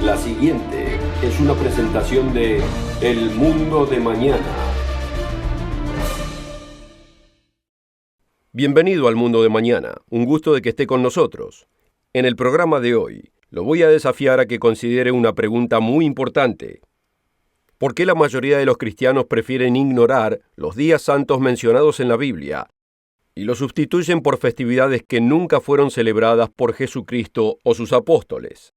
La siguiente es una presentación de El Mundo de Mañana. Bienvenido al Mundo de Mañana, un gusto de que esté con nosotros. En el programa de hoy, lo voy a desafiar a que considere una pregunta muy importante. ¿Por qué la mayoría de los cristianos prefieren ignorar los días santos mencionados en la Biblia y los sustituyen por festividades que nunca fueron celebradas por Jesucristo o sus apóstoles?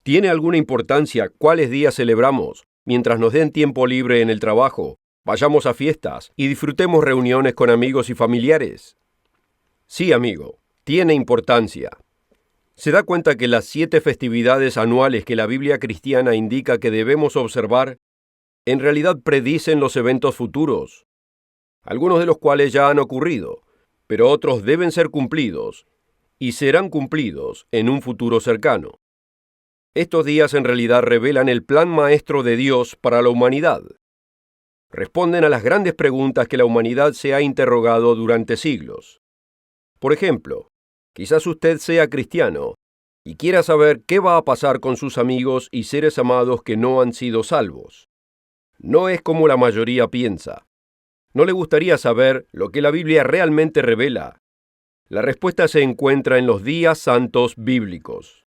¿Tiene alguna importancia cuáles días celebramos mientras nos den tiempo libre en el trabajo, vayamos a fiestas y disfrutemos reuniones con amigos y familiares? Sí, amigo, tiene importancia. ¿Se da cuenta que las 7 festividades anuales que la Biblia cristiana indica que debemos observar, en realidad predicen los eventos futuros? Algunos de los cuales ya han ocurrido, pero otros deben ser cumplidos y serán cumplidos en un futuro cercano. Estos días en realidad revelan el plan maestro de Dios para la humanidad. Responden a las grandes preguntas que la humanidad se ha interrogado durante siglos. Por ejemplo, quizás usted sea cristiano y quiera saber qué va a pasar con sus amigos y seres amados que no han sido salvos. No es como la mayoría piensa. ¿No le gustaría saber lo que la Biblia realmente revela? La respuesta se encuentra en los días santos bíblicos.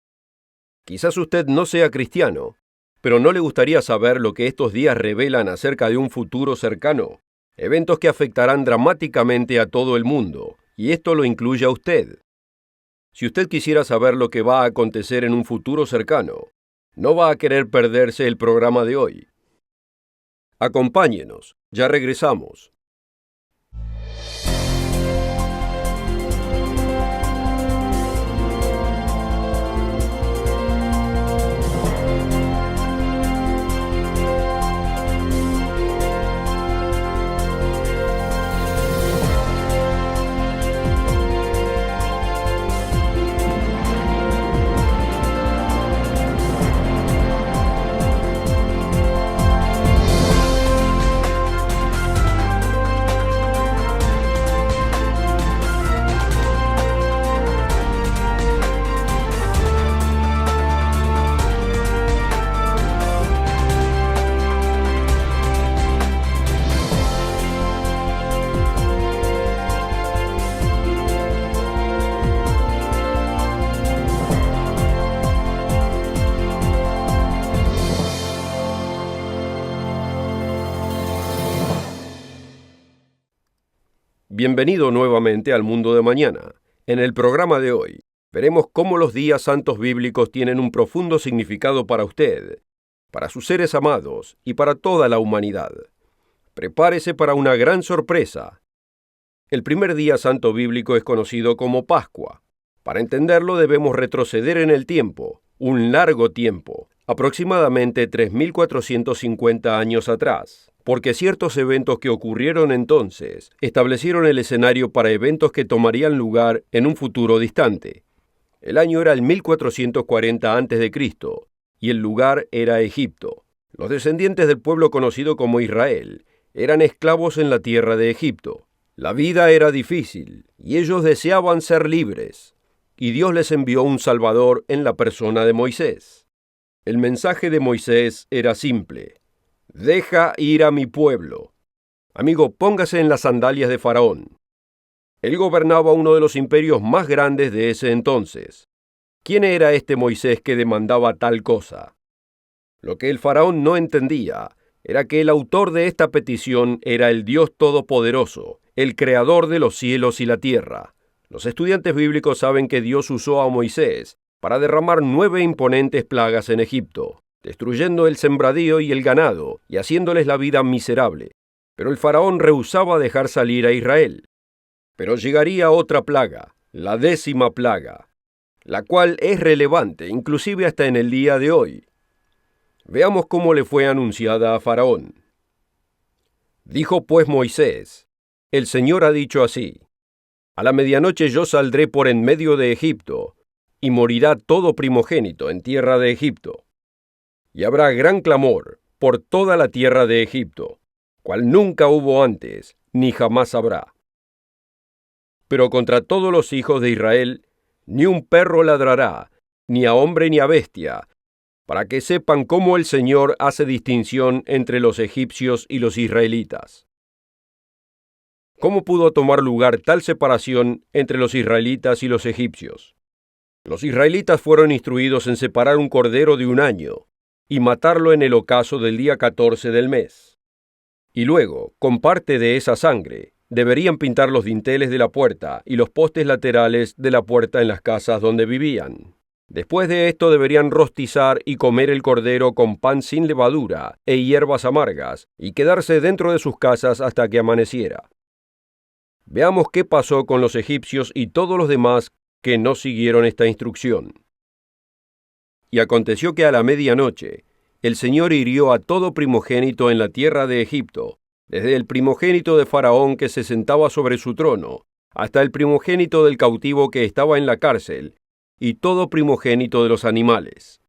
Quizás usted no sea cristiano, pero ¿no le gustaría saber lo que estos días revelan acerca de un futuro cercano? Eventos que afectarán dramáticamente a todo el mundo, y esto lo incluye a usted. Si usted quisiera saber lo que va a acontecer en un futuro cercano, no va a querer perderse el programa de hoy. Acompáñenos, ya regresamos. Bienvenido nuevamente al Mundo de Mañana. En el programa de hoy, veremos cómo los días santos bíblicos tienen un profundo significado para usted, para sus seres amados y para toda la humanidad. Prepárese para una gran sorpresa. El primer día santo bíblico es conocido como Pascua. Para entenderlo debemos retroceder en el tiempo, un largo tiempo, aproximadamente 3.450 años atrás. Porque ciertos eventos que ocurrieron entonces establecieron el escenario para eventos que tomarían lugar en un futuro distante. El año era el 1440 a.C. y el lugar era Egipto. Los descendientes del pueblo conocido como Israel eran esclavos en la tierra de Egipto. La vida era difícil y ellos deseaban ser libres, y Dios les envió un Salvador en la persona de Moisés. El mensaje de Moisés era simple: deja ir a mi pueblo. Amigo, póngase en las sandalias de Faraón. Él gobernaba uno de los imperios más grandes de ese entonces. ¿Quién era este Moisés que demandaba tal cosa? Lo que el faraón no entendía era que el autor de esta petición era el Dios Todopoderoso, el creador de los cielos y la tierra. Los estudiantes bíblicos saben que Dios usó a Moisés para derramar 9 imponentes plagas en Egipto, destruyendo el sembradío y el ganado y haciéndoles la vida miserable. Pero el faraón rehusaba dejar salir a Israel. Pero llegaría otra plaga, la 10ª plaga, la cual es relevante inclusive hasta en el día de hoy. Veamos cómo le fue anunciada a Faraón. Dijo pues Moisés: el Señor ha dicho así: a la medianoche yo saldré por en medio de Egipto, y morirá todo primogénito en tierra de Egipto. Y habrá gran clamor por toda la tierra de Egipto, cual nunca hubo antes, ni jamás habrá. Pero contra todos los hijos de Israel, ni un perro ladrará, ni a hombre ni a bestia, para que sepan cómo el Señor hace distinción entre los egipcios y los israelitas. ¿Cómo pudo tomar lugar tal separación entre los israelitas y los egipcios? Los israelitas fueron instruidos en separar un cordero de un año y matarlo en el ocaso del día 14 del mes. Y luego, con parte de esa sangre, deberían pintar los dinteles de la puerta y los postes laterales de la puerta en las casas donde vivían. Después de esto deberían rostizar y comer el cordero con pan sin levadura e hierbas amargas, y quedarse dentro de sus casas hasta que amaneciera. Veamos qué pasó con los egipcios y todos los demás que no siguieron esta instrucción. Y aconteció que a la medianoche, el Señor hirió a todo primogénito en la tierra de Egipto, desde el primogénito de Faraón que se sentaba sobre su trono, hasta el primogénito del cautivo que estaba en la cárcel, y todo primogénito de los animales.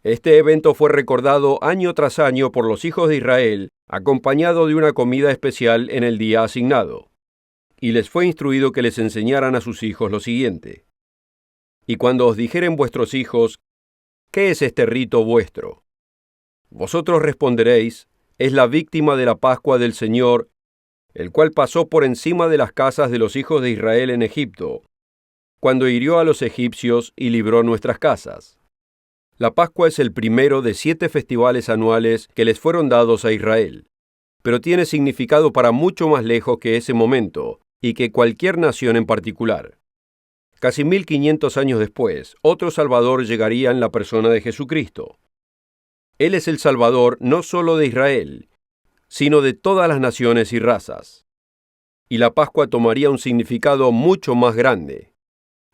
Este evento fue recordado año tras año por los hijos de Israel, acompañado de una comida especial en el día asignado. Y les fue instruido que les enseñaran a sus hijos lo siguiente: y cuando os dijeren vuestros hijos, ¿qué es este rito vuestro? Vosotros responderéis, es la víctima de la Pascua del Señor, el cual pasó por encima de las casas de los hijos de Israel en Egipto, cuando hirió a los egipcios y libró nuestras casas. La Pascua es el primero de 7 festivales anuales que les fueron dados a Israel, pero tiene significado para mucho más lejos que ese momento y que cualquier nación en particular. Casi 1500 años después, otro Salvador llegaría en la persona de Jesucristo. Él es el Salvador no solo de Israel, sino de todas las naciones y razas. Y la Pascua tomaría un significado mucho más grande.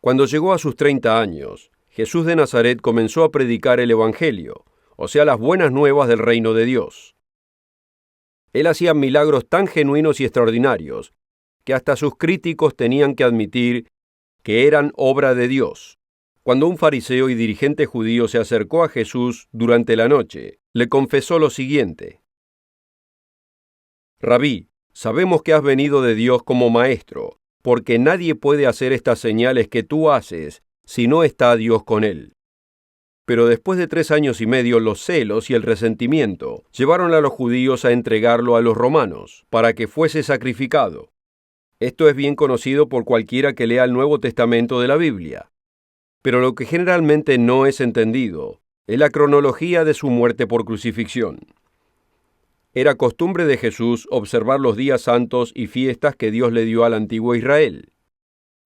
Cuando llegó a sus 30 años, Jesús de Nazaret comenzó a predicar el Evangelio, o sea, las buenas nuevas del reino de Dios. Él hacía milagros tan genuinos y extraordinarios que hasta sus críticos tenían que admitir que eran obra de Dios. Cuando un fariseo y dirigente judío se acercó a Jesús durante la noche, le confesó lo siguiente: Rabí, sabemos que has venido de Dios como maestro, porque nadie puede hacer estas señales que tú haces si no está Dios con él. Pero después de 3 años y medio, los celos y el resentimiento llevaron a los judíos a entregarlo a los romanos, para que fuese sacrificado. Esto es bien conocido por cualquiera que lea el Nuevo Testamento de la Biblia. Pero lo que generalmente no es entendido es la cronología de su muerte por crucifixión. Era costumbre de Jesús observar los días santos y fiestas que Dios le dio al antiguo Israel.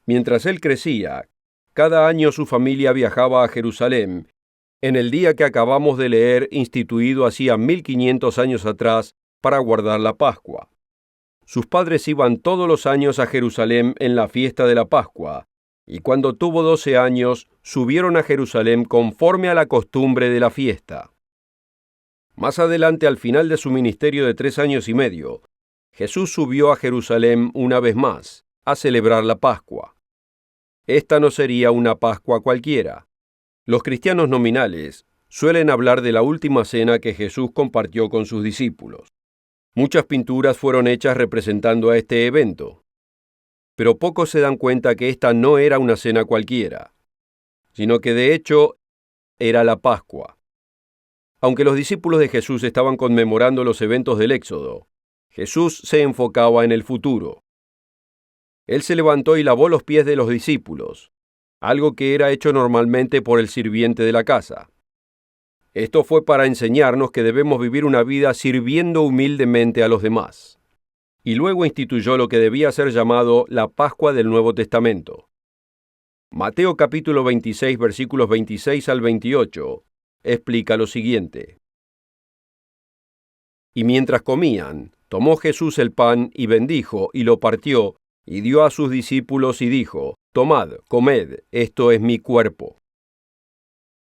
Mientras él crecía, cada año su familia viajaba a Jerusalén, en el día que acabamos de leer, instituido hacía 1500 años atrás, para guardar la Pascua. Sus padres iban todos los años a Jerusalén en la fiesta de la Pascua, y cuando tuvo 12 años, subieron a Jerusalén conforme a la costumbre de la fiesta. Más adelante, al final de su ministerio de 3 años y medio, Jesús subió a Jerusalén una vez más, a celebrar la Pascua. Esta no sería una Pascua cualquiera. Los cristianos nominales suelen hablar de la última cena que Jesús compartió con sus discípulos. Muchas pinturas fueron hechas representando a este evento, pero pocos se dan cuenta que esta no era una cena cualquiera, sino que de hecho era la Pascua. Aunque los discípulos de Jesús estaban conmemorando los eventos del Éxodo, Jesús se enfocaba en el futuro. Él se levantó y lavó los pies de los discípulos, algo que era hecho normalmente por el sirviente de la casa. Esto fue para enseñarnos que debemos vivir una vida sirviendo humildemente a los demás. Y luego instituyó lo que debía ser llamado la Pascua del Nuevo Testamento. Mateo capítulo 26, versículos 26 al 28, explica lo siguiente. Y mientras comían, tomó Jesús el pan y bendijo y lo partió y dio a sus discípulos y dijo: Tomad, comed, esto es mi cuerpo.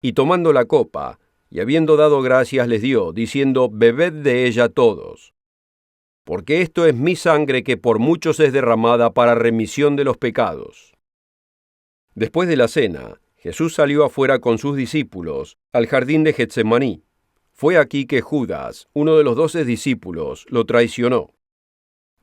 Y tomando la copa, y habiendo dado gracias les dio, diciendo: Bebed de ella todos, porque esto es mi sangre que por muchos es derramada para remisión de los pecados. Después de la cena, Jesús salió afuera con sus discípulos al jardín de Getsemaní. Fue aquí que Judas, uno de los 12 discípulos, lo traicionó.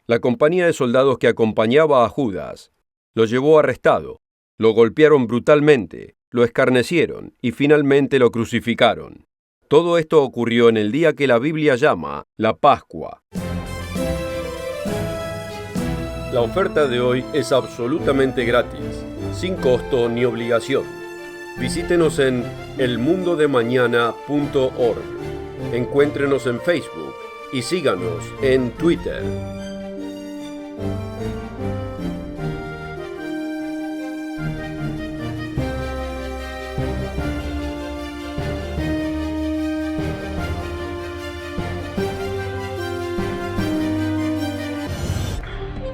La compañía de soldados que acompañaba a Judas lo llevó arrestado, lo golpearon brutalmente lo escarnecieron y finalmente lo crucificaron. Todo esto ocurrió en el día que la Biblia llama la Pascua. La oferta de hoy es absolutamente gratis, sin costo ni obligación. Visítenos en elmundodemañana.org. Encuéntrenos en Facebook y síganos en Twitter.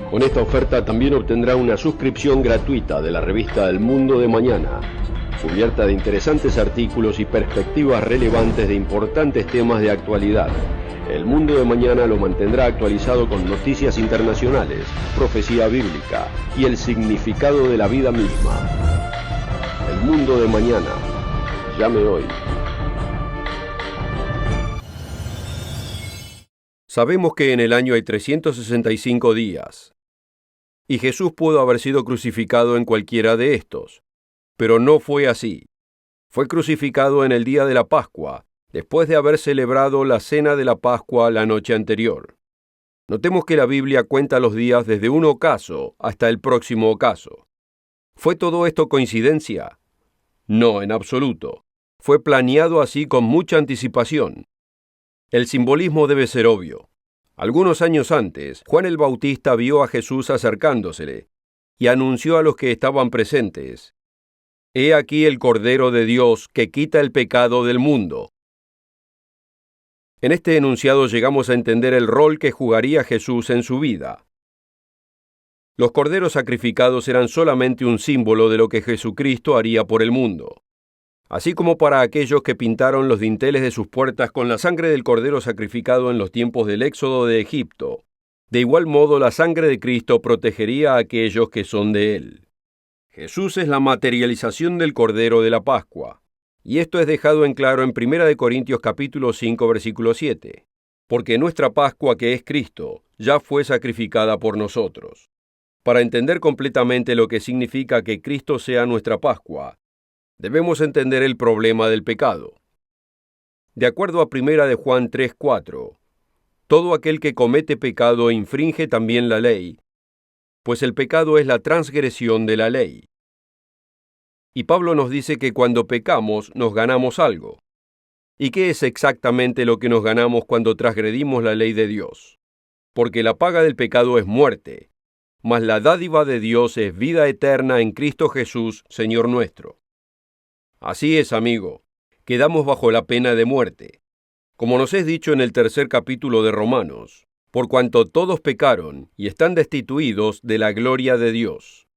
Con esta oferta también obtendrá una suscripción gratuita de la revista El Mundo de Mañana, cubierta de interesantes artículos y perspectivas relevantes de importantes temas de actualidad. El Mundo de Mañana lo mantendrá actualizado con noticias internacionales, profecía bíblica y el significado de la vida misma. El Mundo de Mañana. Llame hoy. Sabemos que en el año hay 365 días. Y Jesús pudo haber sido crucificado en cualquiera de estos. Pero no fue así. Fue crucificado en el día de la Pascua, después de haber celebrado la cena de la Pascua la noche anterior. Notemos que la Biblia cuenta los días desde un ocaso hasta el próximo ocaso. ¿Fue todo esto coincidencia? No, en absoluto. Fue planeado así con mucha anticipación. El simbolismo debe ser obvio. Algunos años antes, Juan el Bautista vio a Jesús acercándosele y anunció a los que estaban presentes: «He aquí el Cordero de Dios que quita el pecado del mundo». En este enunciado llegamos a entender el rol que jugaría Jesús en su vida. Los corderos sacrificados eran solamente un símbolo de lo que Jesucristo haría por el mundo. Así como para aquellos que pintaron los dinteles de sus puertas con la sangre del cordero sacrificado en los tiempos del éxodo de Egipto, de igual modo la sangre de Cristo protegería a aquellos que son de Él. Jesús es la materialización del Cordero de la Pascua, y esto es dejado en claro en 1 Corintios capítulo 5, versículo 7, porque nuestra Pascua, que es Cristo, ya fue sacrificada por nosotros. Para entender completamente lo que significa que Cristo sea nuestra Pascua, debemos entender el problema del pecado. De acuerdo a 1 de Juan 3:4, todo aquel que comete pecado infringe también la ley, pues el pecado es la transgresión de la ley. Y Pablo nos dice que cuando pecamos nos ganamos algo. ¿Y qué es exactamente lo que nos ganamos cuando transgredimos la ley de Dios? Porque la paga del pecado es muerte, mas la dádiva de Dios es vida eterna en Cristo Jesús, Señor nuestro. Así es, amigo, quedamos bajo la pena de muerte. Como nos es dicho en el 3 capítulo de Romanos, por cuanto todos pecaron y están destituidos de la gloria de Dios.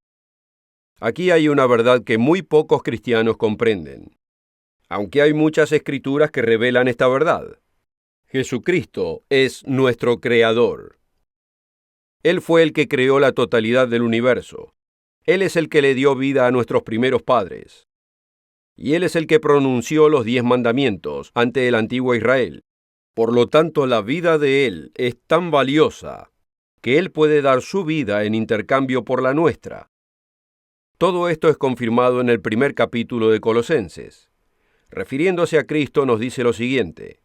Aquí hay una verdad que muy pocos cristianos comprenden, aunque hay muchas escrituras que revelan esta verdad. Jesucristo es nuestro Creador. Él fue el que creó la totalidad del universo. Él es el que le dio vida a nuestros primeros padres. Y Él es el que pronunció los 10 mandamientos ante el antiguo Israel. Por lo tanto, la vida de Él es tan valiosa que Él puede dar su vida en intercambio por la nuestra. Todo esto es confirmado en el 1 capítulo de Colosenses. Refiriéndose a Cristo nos dice lo siguiente: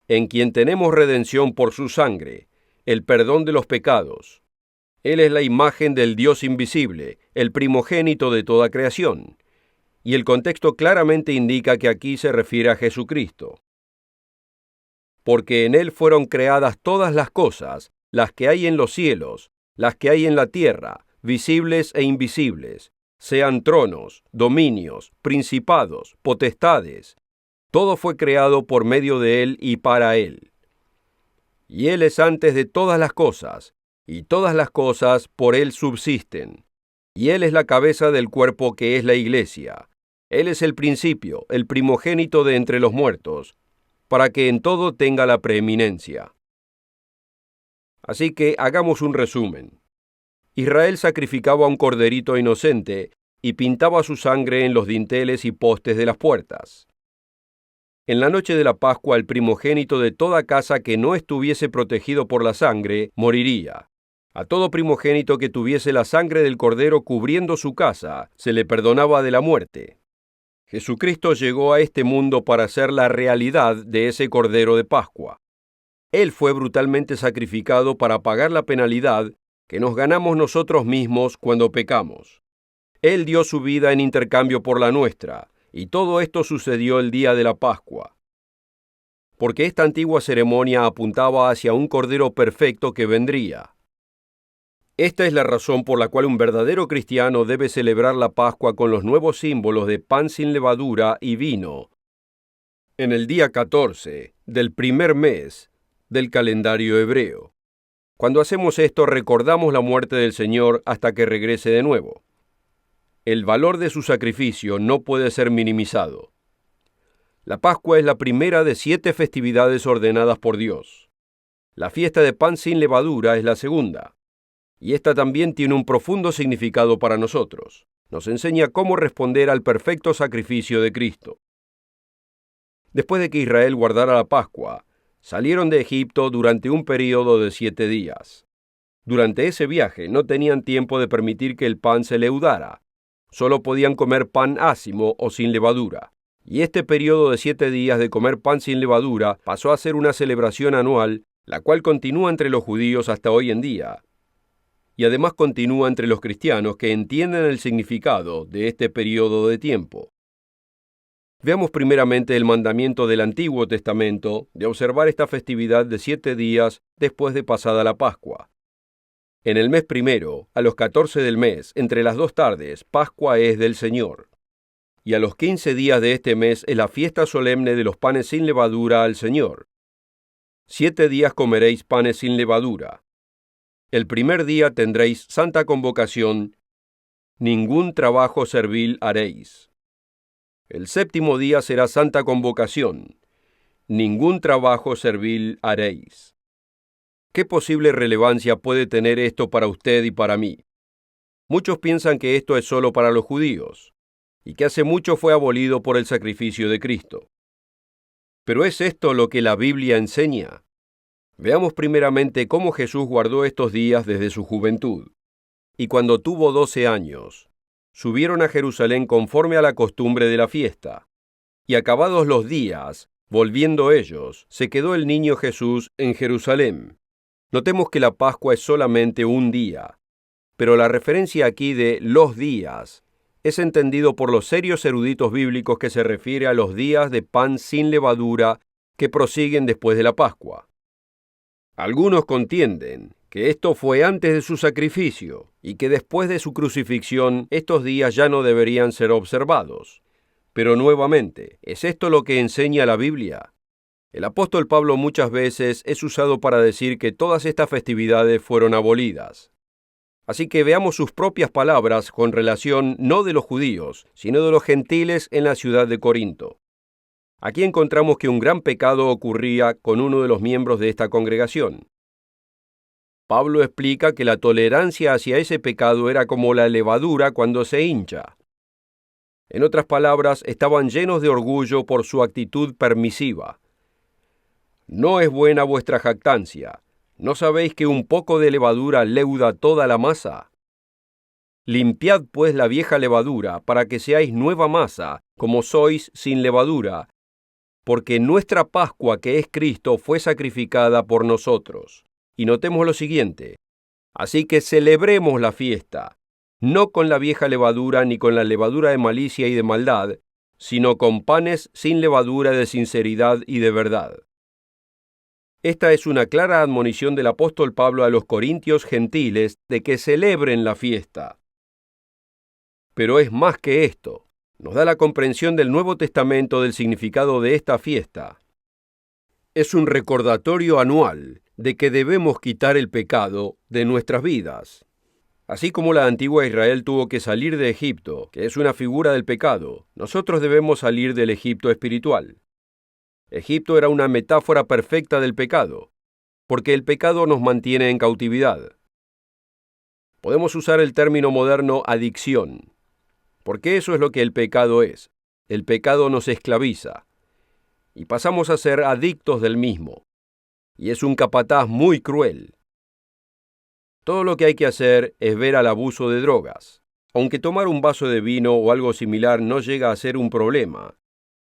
en quien tenemos redención por su sangre, el perdón de los pecados. Él es la imagen del Dios invisible, el primogénito de toda creación. Y el contexto claramente indica que aquí se refiere a Jesucristo. Porque en Él fueron creadas todas las cosas, las que hay en los cielos, las que hay en la tierra, visibles e invisibles, sean tronos, dominios, principados, potestades. Todo fue creado por medio de Él y para Él. Y Él es antes de todas las cosas, y todas las cosas por Él subsisten. Y Él es la cabeza del cuerpo que es la Iglesia. Él es el principio, el primogénito de entre los muertos, para que en todo tenga la preeminencia. Así que hagamos un resumen. Israel sacrificaba un corderito inocente y pintaba su sangre en los dinteles y postes de las puertas. En la noche de la Pascua, el primogénito de toda casa que no estuviese protegido por la sangre moriría. A todo primogénito que tuviese la sangre del cordero cubriendo su casa, se le perdonaba de la muerte. Jesucristo llegó a este mundo para ser la realidad de ese cordero de Pascua. Él fue brutalmente sacrificado para pagar la penalidad que nos ganamos nosotros mismos cuando pecamos. Él dio su vida en intercambio por la nuestra, y todo esto sucedió el día de la Pascua. Porque esta antigua ceremonia apuntaba hacia un cordero perfecto que vendría. Esta es la razón por la cual un verdadero cristiano debe celebrar la Pascua con los nuevos símbolos de pan sin levadura y vino en el día 14 del primer mes del calendario hebreo. Cuando hacemos esto, recordamos la muerte del Señor hasta que regrese de nuevo. El valor de su sacrificio no puede ser minimizado. La Pascua es la primera de 7 festividades ordenadas por Dios. La fiesta de pan sin levadura es la segunda. Y esta también tiene un profundo significado para nosotros. Nos enseña cómo responder al perfecto sacrificio de Cristo. Después de que Israel guardara la Pascua, salieron de Egipto durante un período de 7 días. Durante ese viaje no tenían tiempo de permitir que el pan se leudara. Solo podían comer pan ácimo o sin levadura. Y este período de 7 días de comer pan sin levadura pasó a ser una celebración anual, la cual continúa entre los judíos hasta hoy en día. Y además continúa entre los cristianos que entienden el significado de este período de tiempo. Veamos primeramente el mandamiento del Antiguo Testamento de observar esta festividad de 7 días después de pasada la Pascua. En el mes primero, a los 14 del mes, entre las 2 tardes, Pascua es del Señor. Y a los 15 días de este mes es la fiesta solemne de los panes sin levadura al Señor. 7 días comeréis panes sin levadura. El primer día tendréis santa convocación, ningún trabajo servil haréis. El séptimo día será santa convocación, ningún trabajo servil haréis. ¿Qué posible relevancia puede tener esto para usted y para mí? Muchos piensan que esto es solo para los judíos, y que hace mucho fue abolido por el sacrificio de Cristo. ¿Pero es esto lo que la Biblia enseña? Veamos primeramente cómo Jesús guardó estos días desde su juventud. Y cuando tuvo 12 años, subieron a Jerusalén conforme a la costumbre de la fiesta. Y acabados los días, volviendo ellos, se quedó el niño Jesús en Jerusalén. Notemos que la Pascua es solamente un día, pero la referencia aquí de los días es entendido por los serios eruditos bíblicos que se refiere a los días de pan sin levadura que prosiguen después de la Pascua. Algunos contienden que esto fue antes de su sacrificio y que después de su crucifixión estos días ya no deberían ser observados. Pero nuevamente, ¿es esto lo que enseña la Biblia? El apóstol Pablo muchas veces es usado para decir que todas estas festividades fueron abolidas. Así que veamos sus propias palabras con relación no de los judíos, sino de los gentiles en la ciudad de Corinto. Aquí encontramos que un gran pecado ocurría con uno de los miembros de esta congregación. Pablo explica que la tolerancia hacia ese pecado era como la levadura cuando se hincha. En otras palabras, estaban llenos de orgullo por su actitud permisiva. No es buena vuestra jactancia. ¿No sabéis que un poco de levadura leuda toda la masa? Limpiad pues la vieja levadura, para que seáis nueva masa, como sois sin levadura, porque nuestra Pascua, que es Cristo, fue sacrificada por nosotros. Y notemos lo siguiente: así que celebremos la fiesta, no con la vieja levadura ni con la levadura de malicia y de maldad, sino con panes sin levadura de sinceridad y de verdad. Esta es una clara admonición del apóstol Pablo a los corintios gentiles de que celebren la fiesta. Pero es más que esto. Nos da la comprensión del Nuevo Testamento del significado de esta fiesta. Es un recordatorio anual de que debemos quitar el pecado de nuestras vidas. Así como la antigua Israel tuvo que salir de Egipto, que es una figura del pecado, nosotros debemos salir del Egipto espiritual. Egipto era una metáfora perfecta del pecado, porque el pecado nos mantiene en cautividad. Podemos usar el término moderno adicción, porque eso es lo que el pecado es. El pecado nos esclaviza, y pasamos a ser adictos del mismo, y es un capataz muy cruel. Todo lo que hay que hacer es ver al abuso de drogas, aunque tomar un vaso de vino o algo similar no llega a ser un problema,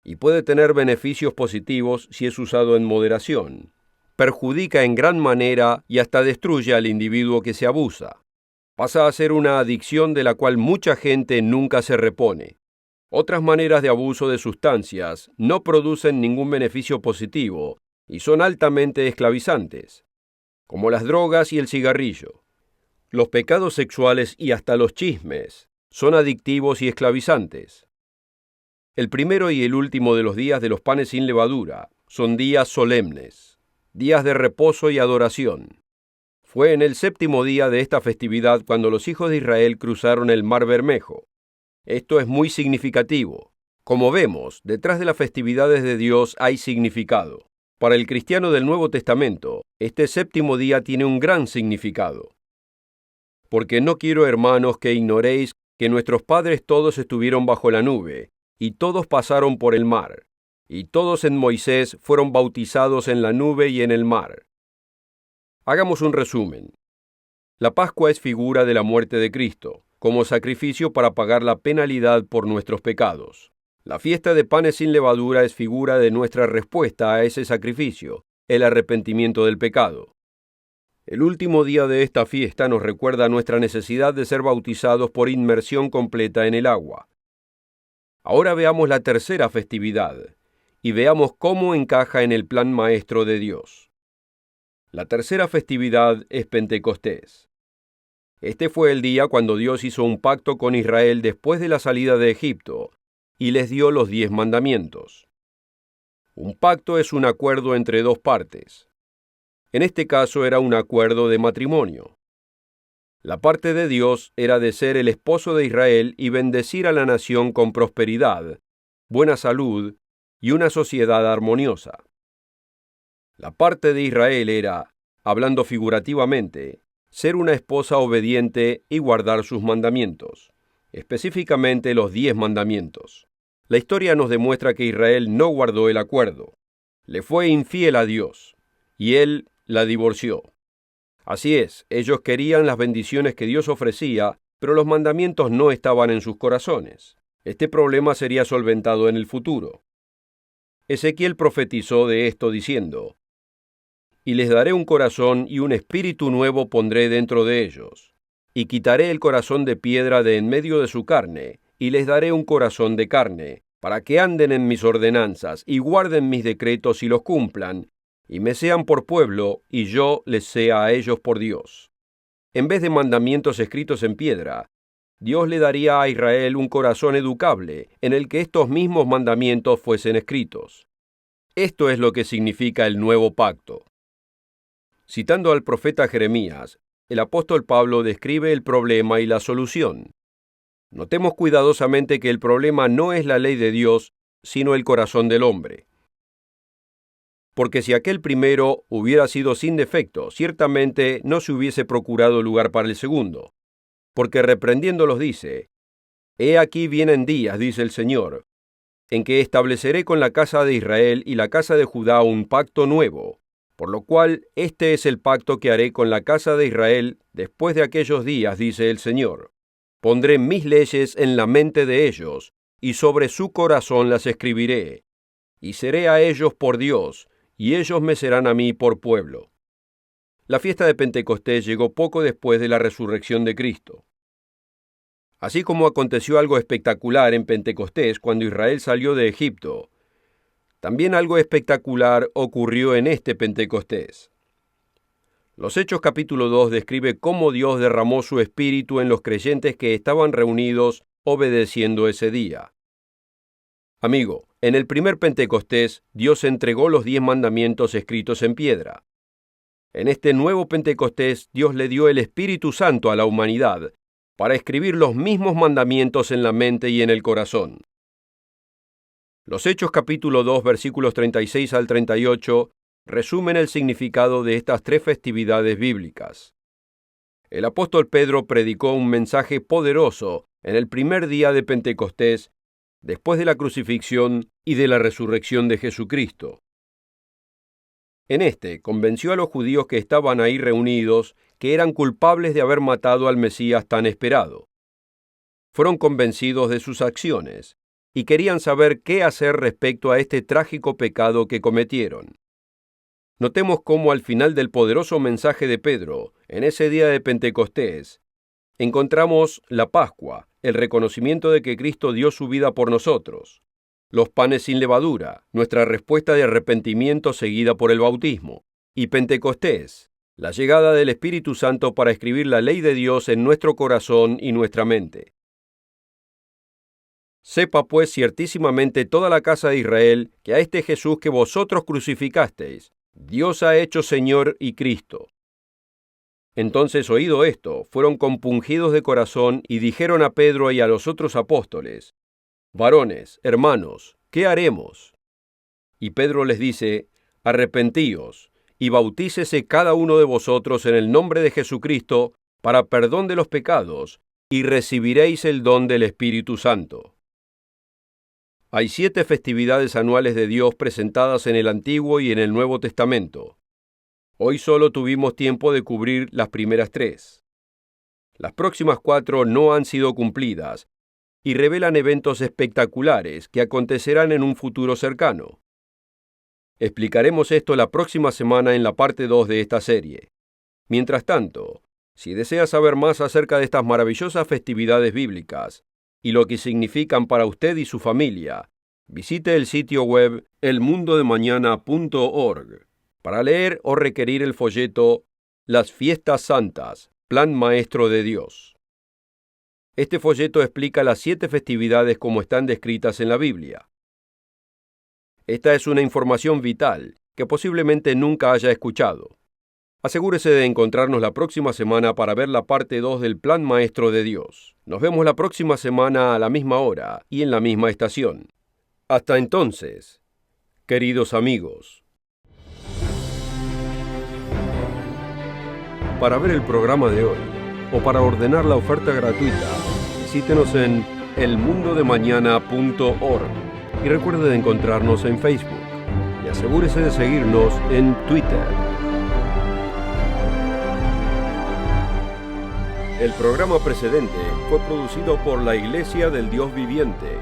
y puede tener beneficios positivos si es usado en moderación. Perjudica en gran manera y hasta destruye al individuo que se abusa. Pasa a ser una adicción de la cual mucha gente nunca se repone. Otras maneras de abuso de sustancias no producen ningún beneficio positivo y son altamente esclavizantes, como las drogas y el cigarrillo. Los pecados sexuales y hasta los chismes son adictivos y esclavizantes. El primero y el último de los días de los panes sin levadura son días solemnes, días de reposo y adoración. Fue en el 7º día de esta festividad cuando los hijos de Israel cruzaron el Mar Bermejo. Esto es muy significativo. Como vemos, detrás de las festividades de Dios hay significado. Para el cristiano del Nuevo Testamento, este 7º día tiene un gran significado. Porque no quiero, hermanos, que ignoréis que nuestros padres todos estuvieron bajo la nube, y todos pasaron por el mar, y todos en Moisés fueron bautizados en la nube y en el mar. Hagamos un resumen. La Pascua es figura de la muerte de Cristo, como sacrificio para pagar la penalidad por nuestros pecados. La fiesta de panes sin levadura es figura de nuestra respuesta a ese sacrificio, el arrepentimiento del pecado. El último día de esta fiesta nos recuerda nuestra necesidad de ser bautizados por inmersión completa en el agua. Ahora veamos la tercera festividad, y veamos cómo encaja en el plan maestro de Dios. La tercera festividad es Pentecostés. Este fue el día cuando Dios hizo un pacto con Israel después de la salida de Egipto, y les dio los 10 mandamientos. Un pacto es un acuerdo entre dos partes. En este caso era un acuerdo de matrimonio. La parte de Dios era de ser el esposo de Israel y bendecir a la nación con prosperidad, buena salud y una sociedad armoniosa. La parte de Israel era, hablando figurativamente, ser una esposa obediente y guardar sus mandamientos, específicamente los 10 mandamientos. La historia nos demuestra que Israel no guardó el acuerdo. Le fue infiel a Dios, y él la divorció. Así es, ellos querían las bendiciones que Dios ofrecía, pero los mandamientos no estaban en sus corazones. Este problema sería solventado en el futuro. Ezequiel profetizó de esto diciendo: «Y les daré un corazón y un espíritu nuevo pondré dentro de ellos, y quitaré el corazón de piedra de en medio de su carne, y les daré un corazón de carne, para que anden en mis ordenanzas, y guarden mis decretos y los cumplan, y me sean por pueblo, y yo les sea a ellos por Dios». En vez de mandamientos escritos en piedra, Dios le daría a Israel un corazón educable, en el que estos mismos mandamientos fuesen escritos. Esto es lo que significa el nuevo pacto. Citando al profeta Jeremías, el apóstol Pablo describe el problema y la solución. Notemos cuidadosamente que el problema no es la ley de Dios, sino el corazón del hombre. Porque si aquel primero hubiera sido sin defecto, ciertamente no se hubiese procurado lugar para el segundo. Porque reprendiéndolos dice: «He aquí vienen días, dice el Señor, en que estableceré con la casa de Israel y la casa de Judá un pacto nuevo, por lo cual este es el pacto que haré con la casa de Israel después de aquellos días, dice el Señor. Pondré mis leyes en la mente de ellos, y sobre su corazón las escribiré, y seré a ellos por Dios, y ellos me serán a mí por pueblo». La fiesta de Pentecostés llegó poco después de la resurrección de Cristo. Así como aconteció algo espectacular en Pentecostés cuando Israel salió de Egipto, también algo espectacular ocurrió en este Pentecostés. Los Hechos capítulo 2 describe cómo Dios derramó su espíritu en los creyentes que estaban reunidos obedeciendo ese día. Amigo, en el primer Pentecostés, Dios entregó los 10 mandamientos escritos en piedra. En este nuevo Pentecostés, Dios le dio el Espíritu Santo a la humanidad para escribir los mismos mandamientos en la mente y en el corazón. Los Hechos capítulo 2 versículos 36 al 38 resumen el significado de estas 3 festividades bíblicas. El apóstol Pedro predicó un mensaje poderoso en el primer día de Pentecostés, después de la crucifixión y de la resurrección de Jesucristo. En este, convenció a los judíos que estaban ahí reunidos que eran culpables de haber matado al Mesías tan esperado. Fueron convencidos de sus acciones y querían saber qué hacer respecto a este trágico pecado que cometieron. Notemos cómo al final del poderoso mensaje de Pedro, en ese día de Pentecostés, encontramos la Pascua, el reconocimiento de que Cristo dio su vida por nosotros, los panes sin levadura, nuestra respuesta de arrepentimiento seguida por el bautismo, y Pentecostés, la llegada del Espíritu Santo para escribir la ley de Dios en nuestro corazón y nuestra mente. Sepa pues ciertísimamente toda la casa de Israel que a este Jesús que vosotros crucificasteis, Dios ha hecho Señor y Cristo. Entonces, oído esto, fueron compungidos de corazón y dijeron a Pedro y a los otros apóstoles: Varones, hermanos, ¿qué haremos? Y Pedro les dice: Arrepentíos, y bautícese cada uno de vosotros en el nombre de Jesucristo para perdón de los pecados, y recibiréis el don del Espíritu Santo. Hay 7 festividades anuales de Dios presentadas en el Antiguo y en el Nuevo Testamento. Hoy solo tuvimos tiempo de cubrir las primeras 3. Las próximas 4 no han sido cumplidas y revelan eventos espectaculares que acontecerán en un futuro cercano. Explicaremos esto la próxima semana en la parte 2 de esta serie. Mientras tanto, si desea saber más acerca de estas maravillosas festividades bíblicas y lo que significan para usted y su familia, visite el sitio web elmundodemañana.org para leer o requerir el folleto Las Fiestas Santas, Plan Maestro de Dios. Este folleto explica las 7 festividades como están descritas en la Biblia. Esta es una información vital que posiblemente nunca haya escuchado. Asegúrese de encontrarnos la próxima semana para ver la parte 2 del Plan Maestro de Dios. Nos vemos la próxima semana a la misma hora y en la misma estación. Hasta entonces, queridos amigos. Para ver el programa de hoy o para ordenar la oferta gratuita, visítenos en elmundodemañana.org y recuerde de encontrarnos en Facebook y asegúrese de seguirnos en Twitter. El programa precedente fue producido por la Iglesia del Dios Viviente.